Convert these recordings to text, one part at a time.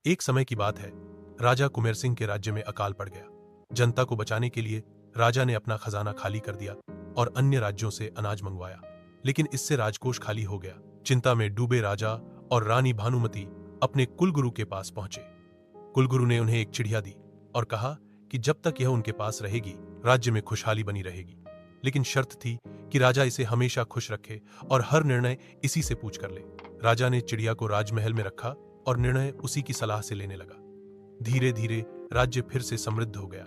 एक समय की बात है, राजा कुमेर सिंह के राज्य में अकाल पड़ गया। जनता को बचाने के लिए राजा ने अपना खजाना खाली कर दिया और अन्य राज्यों से अनाज मंगवाया, लेकिन इससे राजकोष खाली हो गया। चिंता में डूबे राजा और रानी भानुमति अपने कुलगुरु के पास पहुंचे। कुलगुरु ने उन्हें एक चिड़िया दी और कहा कि जब तक यह उनके पास रहेगी, राज्य में खुशहाली बनी रहेगी। लेकिन शर्त थी कि राजा इसे हमेशा खुश रखे और हर निर्णय इसी से पूछ कर ले। राजा ने चिड़िया को राजमहल में रखा और निर्णय उसी की सलाह से लेने लगा। धीरे धीरे राज्य फिर से समृद्ध हो गया,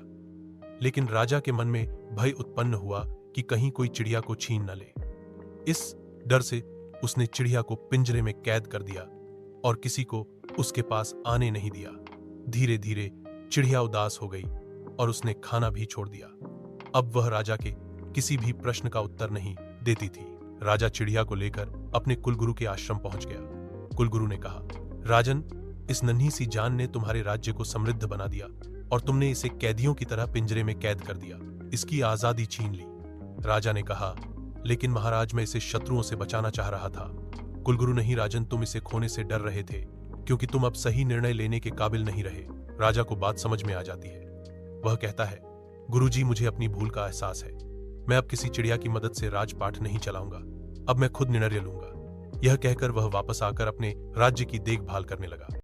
लेकिन राजा के मन में भय उत्पन्न हुआ कि कहीं कोई चिड़िया को छीन न ले। इस डर से उसने चिड़िया को पिंजरे में कैद कर दिया और किसी को उसके पास आने नहीं दिया। धीरे धीरे चिड़िया उदास हो गई और उसने खाना भी छोड़ दिया। अब वह राजा के किसी भी प्रश्न का उत्तर नहीं देती थी। राजा चिड़िया को लेकर अपने कुलगुरु के आश्रम पहुंच गया। कुलगुरु ने कहा, राजन, इस नन्ही सी जान ने तुम्हारे राज्य को समृद्ध बना दिया और तुमने इसे कैदियों की तरह पिंजरे में कैद कर दिया, इसकी आजादी छीन ली। राजा ने कहा, लेकिन महाराज, मैं इसे शत्रुओं से बचाना चाह रहा था। कुलगुरु, नहीं राजन, तुम इसे खोने से डर रहे थे क्योंकि तुम अब सही निर्णय लेने के काबिल नहीं रहे। राजा को बात समझ में आ जाती है। वह कहता है, गुरुजी, मुझे अपनी भूल का एहसास है। मैं अब किसी चिड़िया की मदद से राजपाट नहीं चलाऊंगा। अब मैं खुद निर्णय लूंगा। यह कहकर वह वापस आकर अपने राज्य की देखभाल करने लगा।